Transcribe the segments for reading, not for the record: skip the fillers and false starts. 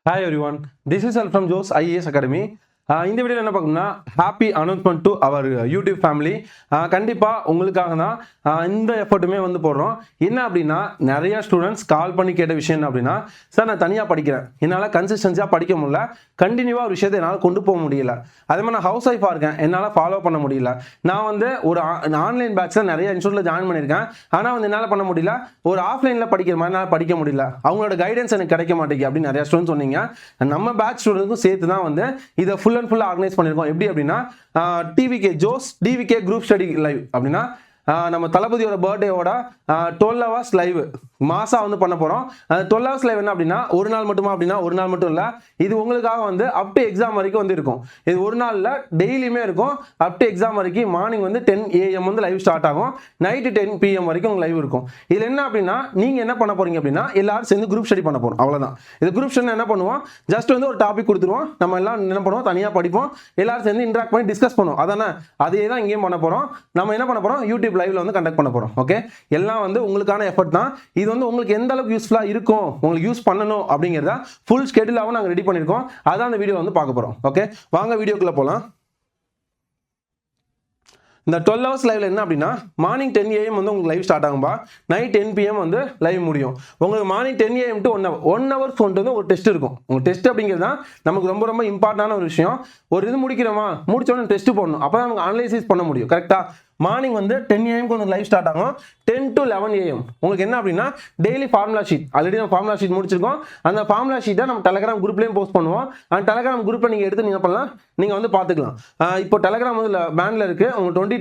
Hi everyone, this is Al from Joe's IAS Academy. இந்த வீடியோவில் என்ன பார்க்கணும்னா happy announcement to our YouTube family. கண்டிப்பாக உங்களுக்காக தான் இந்த எஃபர்ட்டுமே வந்து போடுறோம். என்ன அப்படின்னா நிறையா ஸ்டூடெண்ட்ஸ் கால் பண்ணி கேட்ட விஷயம் என்ன அப்படின்னா, சார் நான் தனியாக படிக்கிறேன், என்னால் கன்சிஸ்டன்சியாக படிக்க முடியல, கண்டினியூவாக ஒரு விஷயத்தை என்னால் கொண்டு போக முடியல, அதே மாதிரி நான் ஹவுஸ் ஒய்ஃபாக இருக்கேன், என்னால் ஃபாலோ பண்ண முடியல, நான் வந்து ஒரு ஆன்லைன் பேட்சில் நிறைய இன்ஸ்டியூட்டில் ஜாயின் பண்ணியிருக்கேன், ஆனால் வந்து என்னால் பண்ண முடியல, ஒரு ஆஃப்லைனில் படிக்கிற மாதிரி என்னால் படிக்க முடியல, அவங்களோட கைடன்ஸ் எனக்கு கிடைக்க மாட்டேங்குது அப்படின்னு நிறையா ஸ்டூடெண்ட்ஸ் சொன்னீங்க. நம்ம பேட்ச் ஸ்டூடெண்ட்ஸுக்கும் சேர்த்து தான் வந்து இதை ஃபுல் ஆர்கனைஸ் பண்ணிருக்கோம். எப்படி அப்படின்னா டிவிகே ஜோஸ் டிவிகே குரூப் ஸ்டடி லைவ் அப்படின்னா நம்ம தளபதியோட பர்த்டேவோட 12 hours லைவ் மாசா வந்து பண்ண போறோம். 12 hours லைவ் என்ன அப்படின்னா ஒரு நாள் மட்டுமா அப்படின்னா ஒரு நாள் மட்டும் இல்ல, இது உங்களுக்காக வந்து அப் டு எக்ஸாம் வரைக்கும் வந்து இருக்கும். இது ஒரு நாள்ல டெய்லியுமே இருக்கும். அப் டு எக்ஸாம் வரைக்கும் மார்னிங் வந்து 10 AM வந்து லைவ் ஸ்டார்ட் ஆகும், நைட்டு 10 PM வரைக்கும் உங்களுக்கு லைவ் இருக்கும். இதுல என்ன அப்படின்னா நீங்க என்ன பண்ண போறீங்க அப்படின்னா எல்லாரும் சேர்ந்து குரூப் ஸ்டடி பண்ண போறோம், அவ்வளவுதான். இது குரூப் ஸ்டடி என்ன பண்ணுவோம், ஜஸ்ட் வந்து ஒரு டாபிக் கொடுத்துருவோம், நம்ம எல்லாம் என்ன பண்ணுவோம் தனியா படிப்போம், எல்லாரும் சேர்ந்து இன்டராக்ட் பண்ணி டிஸ்கஸ் பண்ணுவோம். அதானே, அதே தான் இங்கேயும் பண்ண போறோம். நம்ம என்ன பண்ண போறோம், யூடியூப் லைவ்ல வந்து கண்டக்ட் பண்ண போறோம். ஓகே, எல்லாம் வந்து உங்களுக்கான எஃபர்ட் தான். இது வந்து உங்களுக்கு எந்த அளவுக்கு யூஸ்ஃபுல்லா இருக்கும், உங்களுக்கு யூஸ் பண்ணணும் அப்படிங்கறத ஃபுல் ஸ்கெட்யூலாவும் நாங்க ரெடி பண்ணிருக்கோம். அதான் அந்த வீடியோ வந்து பார்க்க போறோம். ஓகே, வாங்க வீடியோக்குள்ள போலாம். இந்த 12 hours லைவ்ல என்ன அப்படின்னா மார்னிங் 10 AM வந்து உங்களுக்கு லைவ் ஸ்டார்ட் ஆகும்பா, நைட் 10 PM வந்து லைவ் முடியும். உங்களுக்கு மார்னிங் 10 AM டு 1 hour வந்து ஒரு டெஸ்ட் இருக்கும். உங்க டெஸ்ட் அப்படிங்கிறது தான் நமக்கு ரொம்ப ரொம்ப இம்பார்ட்டன்டான ஒரு விஷயம். ஒரு இது முடிக்கிறோமா, முடிச்ச உடனே டெஸ்ட் போடணும், அப்பதான் நமக்கு அனலைசிஸ் பண்ண முடியும். கரெக்டா, மார்னிங் வந்து 10 AM உங்களுக்கு லைவ் ஸ்டார்ட் ஆகும். 10 to 11 AM உங்களுக்கு என்ன அப்படின்னா டெய்லி ஃபார்முலா ஷீட், ஆல்ரெடி நம்ம ஃபார்முலா ஷீட் முடிச்சிருக்கோம். அந்த ஃபார்முலா ஷீட்டை நம்ம டெலகிராம் குரூப்லயும் போஸ்ட் பண்ணுவோம். அந்த டெலகிராம் குரூப்ல நீங்க எடுத்து நீங்க பண்ணலாம், நீங்க வந்து பாத்துக்கலாம். இப்போ டெலகிராம் வந்து பேன்ல இருக்கு, உங்க 20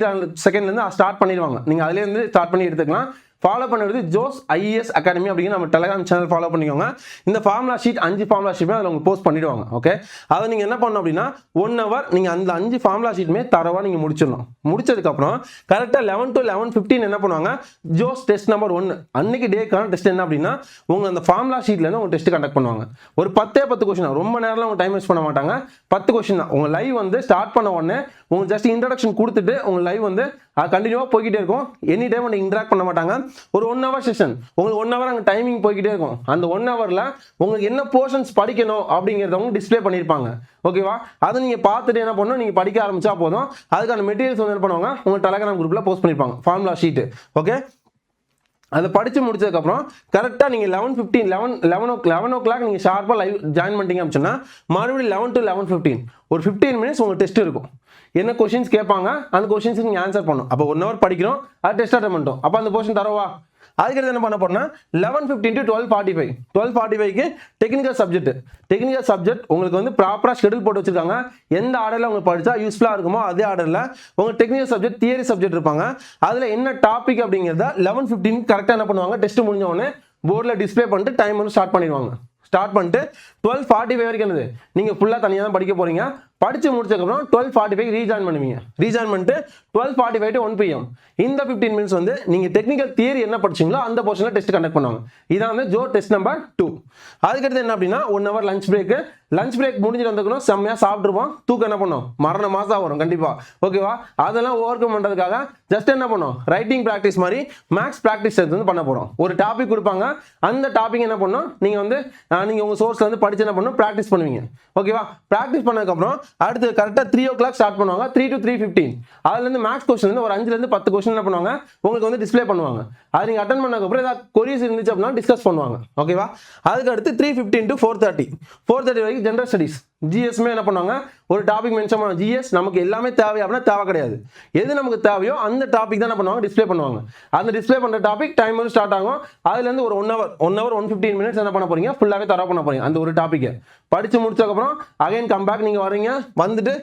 செகண்ட்ல இருந்து ஸ்டார்ட் பண்ணிடுவாங்க, நீங்க அதுல இருந்து ஸ்டார்ட் பண்ணி எடுத்துக்கலாம். ஃபாலோ பண்ணுறது ஜோஸ் ஐஏஎஸ் அகாடமி அப்படிங்கிற நம்ம டெலகிராம் சேனல் ஃபாலோ பண்ணிக்கோங்க. இந்த ஃபார்முலா ஷீட் 5 ஃபார்முலா ஷீட்மே அதில் உங்களுக்கு போஸ்ட் பண்ணிடுவாங்க. ஓகே, அதை நீங்கள் என்ன பண்ணணும் அப்படின்னா 1 hour நீங்கள் அந்த 5 ஃபார்முலா ஷீட்டுமே தரவாக நீங்கள் முடிச்சிடணும். முடிச்சதுக்கப்புறம் கரெக்டாக 11 to 11:15 என்ன பண்ணுவாங்க, ஜோஸ் டெஸ்ட் நம்பர் 1 அன்னைக்கு டேக்கான டெஸ்ட் என்ன அப்படின்னா உங்க அந்த ஃபார்முலா ஷீட்லேருந்து உங்க டெஸ்ட் கண்டக்ட் பண்ணுவாங்க. ஒரு 10 கொஸ்டின், ரொம்ப நேரம் உங்க டைம் வேஸ்ட் பண்ண மாட்டாங்க. 10 கொஸ்டின் தான். உங்க லைவ் வந்து ஸ்டார்ட் பண்ண உடனே உங்களுக்கு ஜஸ்ட் இன்ட்ரடக்ஷன் கொடுத்துட்டு உங்க லைவ் வந்து கண்டினியூவா போய்கிட்டே இருக்கும். எனி டைம் வந்து இன்டராக்ட் பண்ண மாட்டாங்க. ஒரு 1 hour செஷன், உங்களுக்கு 1 hour அங்கே டைமிங் போய்கிட்டே இருக்கும். அந்த 1 hourல உங்களுக்கு என்ன போர்ஷன்ஸ் படிக்கணும் அப்படிங்கிறத அவங்க டிஸ்பிளே பண்ணியிருப்பாங்க. ஓகேவா, அதை நீங்க பார்த்துட்டு என்ன பண்ணணும், நீங்க படிக்க ஆரம்பிச்சா போதும். அதுக்கான மெட்டீரியல்ஸ் வந்து என்ன பண்ணுவாங்க உங்க டெலகிராம் குரூப்ல போஸ்ட் பண்ணிருப்பாங்க, ஃபார்முலா ஷீட். ஓகே, அதை படிச்சு முடிச்சதுக்கப்புறம் கரெக்டாக நீங்கள் 11 o'clock நீங்கள் ஷார்ப்பாக லைவ் ஜாயின் பண்ணிட்டீங்க அப்படின்னா மறுபடியும் 11 to 11:15 ஒரு 15 minutes உங்களுக்கு டெஸ்ட் இருக்கும். என்ன கொஸ்டின்ஸ் கேட்பாங்க அந்த கொஸ்டின்ஸ் நீங்கள் ஆன்சர் பண்ணணும். அப்போ 1 hour படிக்கிறோம், அது டெஸ்ட் அட்டன் பண்ணிட்டோம், அப்போ அந்த போர்ஷன் தரவா. அதுக்கடுத்து என்ன பண்ண போறோம்னா 11:15 to 12:45 டெக்னிக்கல் சப்ஜெக்ட் உங்களுக்கு வந்து ப்ராப்பரா ஷெட்யூல் போட்டு வச்சிருக்காங்க. எந்த ஆர்டர்ல உங்களுக்கு படிச்சா யூஸ்ஃபுல்லா இருக்குமோ அதே ஆர்டர்ல உங்க டெக்னிக்கல் சப்ஜெக்ட், தியரி சப்ஜெக்ட் இருப்பாங்க. அதுல என்ன டாபிக் அப்படிங்கறத 11:15 கரெக்டா என்ன பண்ணுவாங்க, டெஸ்ட் முடிஞ்ச உடனே போர்டில் டிஸ்பிளே பண்ணிட்டு டைம் வந்து ஸ்டார்ட் பண்ணிடுவாங்க. ஸ்டார்ட் பண்ணிட்டு 12:45 வரைக்கும் என்னது நீங்க ஃபுல்லா தனியாக தான் படிக்க போறீங்க. படிச்சு முடிச்சதுக்கப்புறம் 12:45 ரீஜாயின் பண்ணுவீங்க. ரீஜாயின் பண்ணிட்டு 12:45 to 1 PM இந்த 15 minutes வந்து நீங்க டெக்னிக்கல் தியரி என்ன படிச்சீங்களோ அந்த போர்ஷன்ல டெஸ்ட் கண்டக்ட் பண்ணுவாங்க. இதான் வந்து ஜோ டெஸ்ட் நம்பர் 2. அதுக்கடுத்து என்ன அப்படின்னா 1 hour லஞ்ச் பிரேக் முடிஞ்சிட்டு வந்துக்கணும், செம்மையா சாப்பிட்டுருப்போம், தூக்கம் என்ன பண்ணும் மரண மாசம் வரும் கண்டிப்பா. ஓகேவா, அதெல்லாம் ஓவர் கம் பண்றதுக்காக ஜஸ்ட் என்ன பண்ணும் ரைட்டிங் பிராக்டிஸ் மாதிரி மேக்ஸ் பிராக்டிஸ் வந்து பண்ண போறோம். ஒரு டாபிக் கொடுப்பாங்க, அந்த டாபிக் என்ன பண்ணும் நீங்க வந்து நீங்க உங்க சோர்ஸ்ல வந்து படிச்சு என்ன பண்ணும் பிராக்டிஸ் பண்ணுவீங்க. ஓகேவா, பிராக்டிஸ் பண்ணதுக்கப்புறம் அடுத்து கரெக்டாக 3 o'clock ஸ்டார்ட் பண்ணுவாங்க. 3 to 3:15 அதுல இருந்து மேக்ஸ் கொஸ்டின் வந்து ஒரு 5 to 10 கொஸ்டின் என்ன பண்ணுவாங்க உங்களுக்கு வந்து டிஸ்பிளே பண்ணுவாங்க. அது நீங்க அட்டன் பண்ணதுக்கப்புறம் ஏதாவது கொரிஸ் இருந்துச்சு அப்படின்னா டிஸ்கஸ் பண்ணுவாங்க. ஓகேவா, அதுக்கு அடுத்து 3:15 to 4:30 வரைக்கும் ஜெனரல் ஸ்டடிஸ், ஜிஎஸ்மே என்ன பண்ணுவாங்க ஒரு டாபிக் மென்ஷன் பண்ணுவாங்க. ஜிஎஸ் நமக்கு எல்லாமே தேவை அப்படின்னா தேவை கிடையாது, எது நமக்கு தேவையோ அந்த டாபிக் தான் என்ன பண்ணுவாங்க டிஸ்பிளே பண்ணுவாங்க. அந்த டிஸ்பிளே பண்ற டாபிக் டைம் வந்து ஸ்டார்ட் ஆகும். அதுல இருந்து ஒரு 1 hour 115 minutes என்ன பண்ண போறீங்க ஃபுல்லாவே தர பண்ண போறீங்க. அந்த ஒரு டாபிக்கை படிச்சு முடிச்சதுக்கப்புறம் அகைன் கம் பேக் நீங்க வரீங்க, வந்துட்டு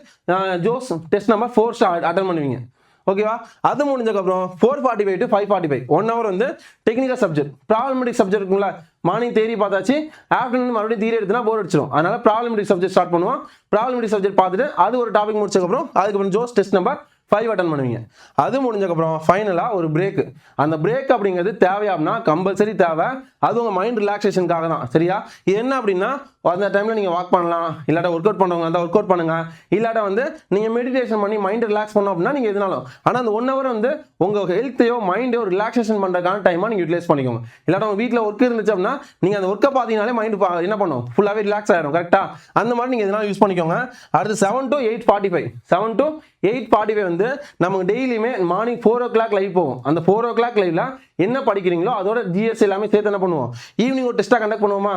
ஜோஸ் டெஸ்ட் நம்பர் 4 அட்டன் பண்ணுவீங்க. ஓகேவா, அது முடிஞ்சதுக்கப்புறம் 4:45 to 5:45 1 hour வந்து டெக்னிக்கல் சப்ஜெக்ட், ப்ராப்ளமேட்டிக் சப்ஜெக்ட் இருக்குங்களா. மார்னிங் தேரி பார்த்தாச்சு, ஆஃப்டர்நூன் மறுபடியும் தியரி எடுத்துனா போர் அடிச்சிடும். அதனால ப்ராப்ளமேட்டிக் சப்ஜெக்ட் ஸ்டார்ட் பண்ணுவோம். ப்ராப்ளமேட்டிக் சப்ஜெக்ட் பார்த்துட்டு அது ஒரு டாபிக் முடிச்சதுக்கப்புறம் அதுக்கப்புறம் ஜோஸ் டெஸ்ட் நம்பர் 5 அட்டன் பண்ணுவீங்க. அது முடிஞ்சதுக்கப்புறம் ஃபைனலா ஒரு பிரேக். அந்த பிரேக் அப்படிங்கிறது தேவையாப்னா கம்பல்சரி தேவை, அது உங்க மைண்ட் ரிலாக்ஸேஷனுக்காக தான். சரியா, இது என்ன அப்படின்னா அந்த டைமில் நீங்கள் வாக் பண்ணலாம், இல்லாட்டா ஒர்க் அவுட் பண்ணுறவங்க இருந்தால் ஒர்க் அவுட் பண்ணுங்கள், இல்லாட்டா வந்து நீங்கள் மெடிடேஷன் பண்ணி மைண்ட் ரிலாக்ஸ் பண்ணோம் அப்படின்னா நீங்கள் எதுனாலும். ஆனால் அந்த 1 hour வந்து உங்கள் ஹெல்த்தையோ மைண்டையோ ரிலாக்ஸேஷன் பண்ணுறதுக்கான டைமாக நீங்கள் யூட்டிலைஸ் பண்ணிக்கோங்க. இல்லாட்டா உங்கள் வீட்டில் ஒர்க் இருந்துச்சு அப்படின்னா நீங்கள் அந்த ஒர்க்கை பார்த்தீங்கனாலே மைண்டு என்ன பண்ணும், ஃபுல்லாகவே ரிலாக்ஸ் ஆகிடும். கரெக்டாக அந்த மாதிரி நீங்கள் எதனாலும் யூஸ் பண்ணிக்கோங்க. அடுத்து 7 to 8:45 7 to 8:45 வந்து நமக்கு டெய்லியுமே மார்னிங் 4 o'clock லைவ் போகும். அந்த 4 o'clock லைவ்ல என்ன படிக்கிறீங்களோ அதோட ஜிஎஸ் எல்லாமே சேர்த்து என்ன பண்ணுவோம், ஈவினிங் ஒரு டெஸ்ட்டாக கண்டக்ட் பண்ணுவோமா,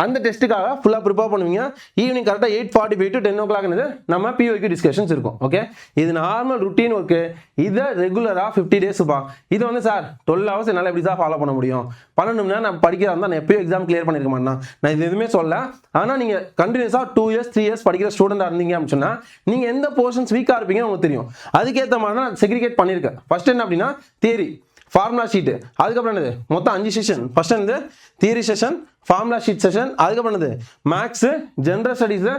அந்த டெஸ்ட்டுக்காக ஃபுல்லாக ப்ரிப்பேர் பண்ணுவீங்க. ஈவினிங் கரெக்டாக 8:45 to 10 o'clock நம்ம பிஓக்யூ டிஸ்கஷன்ஸ் இருக்கும். ஓகே, இது நார்மல் ருட்டீன் ஒர்க்கு. இதை ரெகுலராக 50 daysப்பா. இது வந்து சார் 12 hours என்னால் எப்படி சார் ஃபாலோ பண்ண முடியும், பண்ணணும்னா நான் படிக்கிறதா இருந்தால் நான் எப்பயும் எக்ஸாம் கிளியர் பண்ணியிருக்க மாட்டேன். நான் இது எதுவுமே சொல்ல. ஆனால் நீங்கள் கண்டினியூஸாக 2 years 3 years படிக்கிற ஸ்டூடெண்டாக இருந்தீங்க அப்படின்னு சொன்னால் நீங்கள் எந்த போர்ஷன்ஸ் வீக்காக இருப்பீங்கன்னு உங்களுக்கு தெரியும். அதுக்கேற்ற மாதிரி நான் செக்ரிகேட் பண்ணியிருக்கேன். ஃபர்ஸ்ட் என்ன அப்படின்னா தியரி, ஃபார்முலா ஷீட்டு, அதுக்கப்புறம் என்னது மொத்தம் 5 செஷன். ஃபர்ஸ்ட் என்னது theory session, formula sheet session, அதுக்கப்புறம் என்னது மேக்ஸ், ஜெனரல் ஸ்டடீஸ்,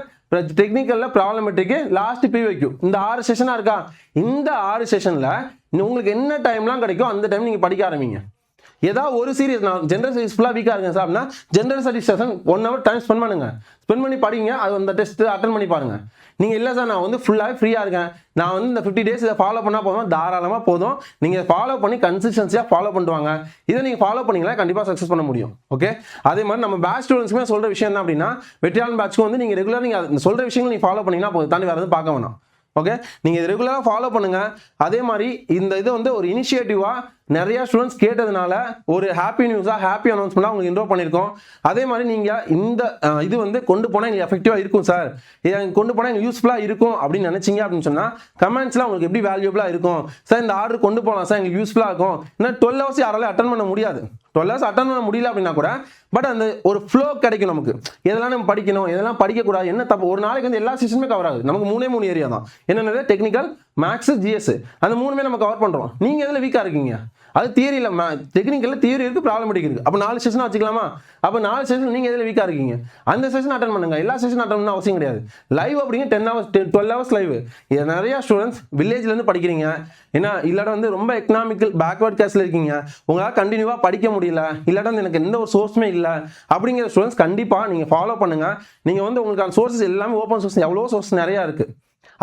டெக்னிக்கல்ல ப்ராப்ளமெட்ரிக்கு, லாஸ்ட் பிவைக்யூ. இந்த 6 செஷனாக இருக்கா. இந்த 6 செஷனில் உங்களுக்கு என்ன டைம்லாம் கிடைக்கும் அந்த டைம் நீங்கள் படிக்க ஆரம்பிங்க. ஏதாவது ஒரு சீரியஸ், நான் ஜென்ரல் ஸ்டடீஸ் ஃபுல்லாக வீக்காக இருக்கேன் சார் அப்படின்னா general studies session 1 hour time spend பண்ணுங்க. ஸ்பெண்ட் பண்ணி படிங்க. அது அந்த டெஸ்ட் அட்டன் பண்ணி பாருங்க. நீங்கள் இல்லை சார் நான் வந்து ஃபுல்லாகவே ஃப்ரீயாக இருக்கேன், நான் வந்து இந்த 50 days இதை ஃபாலோ பண்ணால் போதும், தாராளமாக போதும். நீங்கள் ஃபாலோ பண்ணி கன்சிஸ்டன்சியாக ஃபாலோ பண்ணுவாங்க. இதை நீங்கள் ஃபாலோ பண்ணிங்களா கண்டிப்பாக சக்ஸஸ் பண்ண முடியும். ஓகே, அதே மாதிரி நம்ம பேட்ச் ஸ்டூடெண்ட்ஸுமே சொல்கிற விஷயம் என்ன அப்படின்னா வெற்றியாளன் பேட்ச்க்கு வந்து நீங்கள் ரெகுலர் நீங்கள் சொல்கிற விஷயங்கள் நீங்கள் ஃபாலோ பண்ணிங்கன்னா போதும், தாண்டி வேறு எதுவும் பார்க்க வேணாம். ஓகே, நீங்கள் இது ரெகுலராக ஃபாலோ பண்ணுங்கள். அதே மாதிரி இந்த இது வந்து ஒரு இனிஷியேட்டிவாக நிறையா ஸ்டூடெண்ட்ஸ் கேட்டதுனால ஒரு ஹாப்பி நியூஸாக ஹாப்பி அனௌன்ஸ்மெண்ட்டாக உங்களுக்கு இன்ட்ரோ பண்ணியிருக்கோம். அதே மாதிரி நீங்கள் இந்த இது வந்து கொண்டு போனால் எங்களுக்கு எஃபெக்டிவாக இருக்கும் சார், இதை கொண்டு போனால் எங்களுக்கு யூஸ்ஃபுல்லாக இருக்கும் அப்படின்னு நினச்சிங்க அப்படின்னு சொன்னால் கமெண்ட்ஸில் உங்களுக்கு எப்படி வேல்யூபிளாக இருக்கும் சார், இந்த ஆர்டர் கொண்டு போகலாம் சார், எங்களுக்கு யூஸ்ஃபுல்லாக இருக்கும். ஏன்னா 12 hours யாராலும் அட்டன் பண்ண முடியாது. 12 hours அட்டன் பண்ண முடியல அப்படின்னா கூட பட் அந்த ஒரு ஃப்ளோ கிடைக்கும் நமக்கு. எதெல்லாம் நம்ம படிக்கணும், எதெல்லாம் படிக்கக்கூடாது, என்ன தப்பு. ஒரு நாளைக்கு வந்து எல்லா செஷனுமே கவர் ஆகுது. நமக்கு 3 ஏரியா தான். என்னென்னது டெக்னிக்கல், மேக்ஸ், ஜிஎஸ், அந்த 3மே நம்ம கவர் பண்ணுறோம். நீங்கள் எதில் வீக்காக இருக்கீங்க, அது தியரி இல்லை, டெக்னிக்கலில் தியரி இருக்குது, ப்ராப்ளமெட்டிக் இருக்குது. அப்போ 4 செஷன் வச்சுக்கலாமா. அப்போ 4 செஷன் நீங்கள் எதில் வீக்காக இருக்கீங்க அந்த செஷன் அட்டன் பண்ணுங்க. எல்லா செஷன் அட்டன் பண்ண அவசியம் கிடையாது. லைவ் அப்படிங்க 10 hours 12 hours லைவ். இது நிறையா ஸ்டூடெண்ட்ஸ் வில்லேஜ்லேருந்து படிக்கிறீங்க, ஏன்னா இல்லாட்ட வந்து ரொம்ப எக்கனாமிக்கல் பேக்வர்ட் கிளாஸில் இருக்கீங்க, உங்களால் கண்டினியூவாக படிக்க முடியல, இல்லாட்ட வந்து எனக்கு எந்த ஒரு சோர்ஸுமே இல்லை அப்படிங்கிற ஸ்டூடெண்ட்ஸ் கண்டிப்பாக நீங்கள் ஃபாலோ பண்ணுங்கள். நீங்கள் வந்து உங்களுக்கு சோர்ஸஸ் எல்லாமே ஓப்பன் சோர்ஸ், எவ்வளோ சோர்ஸ் நிறையா இருக்குது.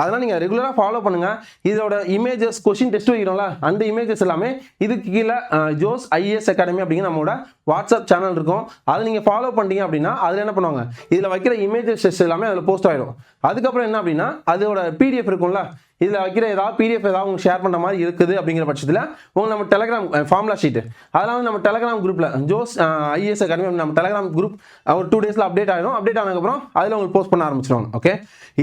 அதெல்லாம் நீங்கள் ரெகுலராக ஃபாலோ பண்ணுங்கள். இதோட இமேஜஸ், கொஸ்டின் டெஸ்ட் வைக்கிறோம்ல, அந்த இமேஜஸ் எல்லாமே இதுக்கு கீழே ஜோஸ் ஐஏஎஸ் அகாடமி அப்படிங்கிற நம்மளோட வாட்ஸ்அப் சேனல் இருக்கும். அதை நீங்கள் ஃபாலோ பண்ணிட்டீங்க அப்படின்னா அதில் என்ன பண்ணுவாங்க, இதில் வைக்கிற இமேஜஸ் டெஸ்ட் எல்லாமே அதில் போஸ்ட் ஆகிடும். அதுக்கப்புறம் என்ன அப்படின்னா அதோட பிடிஎஃப் இருக்கும்ல, இதில் வைக்கிற ஏதாவது பிடிஎஃப் ஏதாவது உங்களுக்கு ஷேர் பண்ணுற மாதிரி இருக்குது அப்படிங்கிற பட்சத்தில் உங்களுக்கு நம்ம டெலகிராம் ஃபார்முலா ஷீட்டு அதெல்லாம் வந்து நம்ம டெலகிராம் குரூப்பில் ஜோஸ் ஐஏஎஸ் அகாடமி நம்ம டெலகிராம் குரூப் ஒரு 2 days அப்டேட் ஆகிடும். அப்டேட் ஆனதுக்கப்புறம் அதில் உங்களுக்கு போஸ்ட் பண்ண ஆரம்பிச்சிடுவாங்க. ஓகே,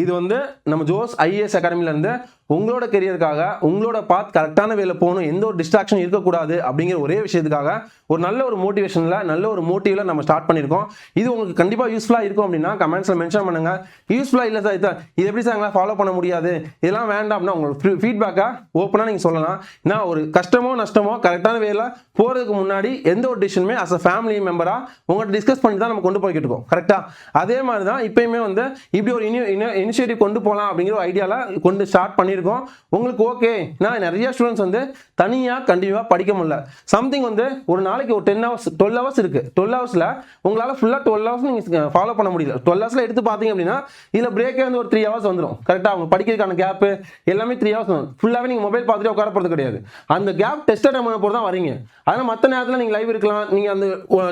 இது வந்து நம்ம ஜோஸ் ஐஏஎஸ் அகாடமிலேருந்து உங்களோட கெரியருக்காக உங்களோட பாத் கரெக்டான வேலை போகணும், எந்த ஒரு டிஸ்ட்ராக்ஷன் இருக்கக்கூடாது அப்படிங்கிற ஒரே விஷயத்துக்காக ஒரு நல்ல ஒரு மோட்டிவேஷனில் நல்ல ஒரு மோட்டிவில் நம்ம ஸ்டார்ட் பண்ணியிருக்கோம். இது உங்களுக்கு கண்டிப்பாக யூஸ்ஃபுல்லாக இருக்கும் அப்படின்னா கமெண்ட்ஸில் மென்ஷன் பண்ணுங்கள். யூஸ்ஃபுல்லாக இல்லை சார் இது எப்படி சார் எங்களால் ஃபாலோ பண்ண முடியாது, இதெல்லாம் வேண்டாம் அப்படின்னா உங்களோட ஃபீட்பேக்காக ஓப்பனாக நீங்கள் சொல்லலாம். ஏன்னா ஒரு கஷ்டமோ நஷ்டமோ கரெக்டான வேலை போகிறதுக்கு முன்னாடி எந்த ஒரு டிசிஷனுமே அஸ் அ ஃபேமிலி மெம்பராக உங்கள்கிட்ட டிஸ்கஸ் பண்ணி தான் நம்ம கொண்டு போய்கிட்டு இருக்கோம். கரெக்டாக அதே மாதிரி தான் இப்போயுமே வந்து இப்படி ஒரு இனிஷியேட்டிவ் கொண்டு போகலாம் அப்படிங்கிற ஒரு ஐடியாவில் கொண்டு ஸ்டார்ட் பண்ணியிருக்கோம். உங்களுக்கு ஓகே, நான் நிறைய ஸ்டூடெண்ட்ஸ் வந்து தனியாக கண்டினியூவாக படிக்க முடியல. சம்திங் வந்து ஒரு நாளைக்கு ஒரு 10 hours 12 hours இருக்குது. 12 hours உங்களால் ஃபுல்லாக 12 hours நீங்கள் ஃபாலோ பண்ண முடியல. 12 hours எடுத்து பார்த்தீங்க அப்படின்னா இதில் பிரேக்கே வந்து ஒரு 3 hours வந்துடும். கரெக்டாக அவங்க படிக்கிறதுக்கான கேப்பு எல்லாமே 3 hours வரும். ஃபுல்லாகவே நீங்கள் மொபைல் பார்த்துட்டு உட்கார போகிறது கிடையாது. அந்த கேப் டெஸ்ட் அட்டன் பண்ண போது தான் வரீங்க. அதனால் மற்ற நேரத்தில் நீங்கள் லைவ் இருக்கலாம், நீங்கள் அந்த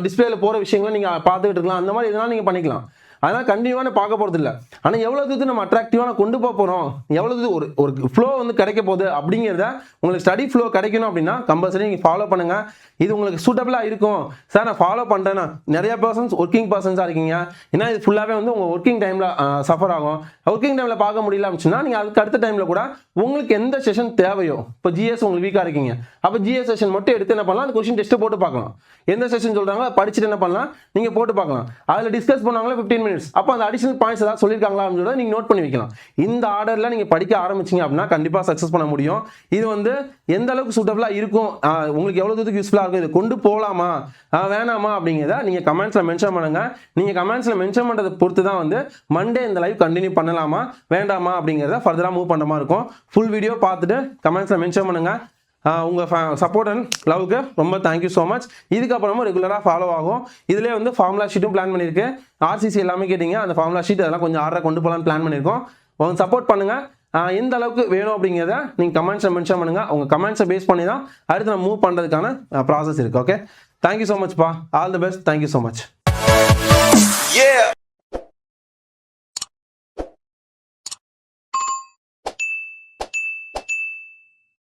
டிஸ்பிளேல போகிற விஷயங்களை நீங்கள் பார்த்துக்கிட்டு இருக்கலாம், அந்த மாதிரி இதெல்லாம் நீங்கள் பண்ணிக்கலாம். அதனால் கண்டினியூவாக பார்க்க போகிறது இல்லை. ஆனால் எவ்வளோ தூரத்துக்கு நம்ம அட்ராக்டிவாக கொண்டு போக போகிறோம், எவ்வளோ தூரம் ஒரு ஃப்ளோ வந்து கிடைக்க போகுது அப்படிங்கிறத உங்களுக்கு ஸ்டடி ஃப்ளோ கிடைக்கணும் அப்படின்னா கம்பல்சரி நீங்கள் ஃபாலோ பண்ணுங்கள். இது உங்களுக்கு சூட்டபிளாக இருக்கும் சார், நான் ஃபாலோ பண்ணுறேன்னா நிறைய பர்சன்ஸ் ஒர்க்கிங் பர்சன்ஸாக இருக்கீங்க. ஏன்னா இது ஃபுல்லாகவே வந்து உங்கள் ஒர்க்கிங் டைமில் சஃபர் ஆகும். ஒர்க்கிங் டைமில் பார்க்க முடியல அப்படின்னா நீங்கள் அதுக்கு அடுத்த டைமில் கூட உங்களுக்கு எந்த செஷன் தேவையோ, இப்போ ஜிஎஸ் உங்களுக்கு வீக்காக இருக்கீங்க, அப்போ ஜிஎஸ் செஷன் மட்டும் எடுத்து என்ன பண்ணலாம், அந்த கொஸ்டின் டெஸ்ட்டு போட்டு பார்க்கலாம். எந்த செஷன் சொல்கிறாங்க படிச்சுட்டு என்ன பண்ணலாம், நீங்கள் போட்டு பார்க்கலாம். அதில் டிஸ்கஸ் பண்ணாங்களா 15 minutes, அப்போ அந்த அடிஷனல் பாயிண்ட்ஸ் ஏதாவது சொல்லியிருக்காங்களா அப்படின்னு நீங்கள் நோட் பண்ணி வைக்கலாம். இந்த ஆர்டரில் நீங்கள் படிக்க ஆரம்பிச்சிங்க அப்படின்னா கண்டிப்பாக சக்ஸஸ் பண்ண முடியும். இது வந்து எந்த அளவுக்கு சூட்டபிளாக இருக்கும், உங்களுக்கு எவ்வளோ தூரத்துக்கு யூஸ்ஃபுல்லாக இருக்கும், இது கொண்டு போகலாமா வேணாமா அப்படிங்கிறத நீங்கள் கமெண்ட்ஸில் மென்ஷன் பண்ணுங்கள். நீங்கள் கமெண்ட்ஸில் மென்ஷன் பண்ணுறதை பொறுத்து தான் வந்து மண்டே இந்த லைவ் கண்டினியூ பண்ணலாமா வேண்டாமா அப்படிங்கிறத ஃபர்தராக மூவ் பண்ணுற மாதிரி இருக்கும். ஃபுல் வீடியோ பார்த்துட்டு கமெண்ட்ஸில் மென்ஷன் பண்ணுங்கள். உங்கள் சப்போர்ட் அண்ட் லவ்க்கு ரொம்ப தேங்க்யூ ஸோ மச். இதுக்கப்புறமா ரெகுலராக ஃபாலோ ஆகும். இதிலே வந்து ஃபார்முலா ஷீட்டும் பிளான் பண்ணியிருக்கு. ஆர்சிசி எல்லாமே கேட்டிங்க, அந்த ஃபார்முலா ஷீட் அதெல்லாம் கொஞ்சம் ஆர்டராக கொண்டு போகலான்னு பிளான் பண்ணியிருக்கோம். உங்க சப்போர்ட் பண்ணுங்கள். எந்த அளவுக்கு வேணும் அப்படிங்கிறத நீங்கள் கமெண்ட்ஸை மென்ஷன் பண்ணுங்கள். உங்கள் கமெண்ட்ஸை பேஸ் பண்ணி தான் அடுத்து நம்ம மூவ் பண்ணுறதுக்கான ப்ராசஸ் இருக்குது. ஓகே, தேங்க்யூ ஸோ மச்ப்பா. All the best. Thank you so much.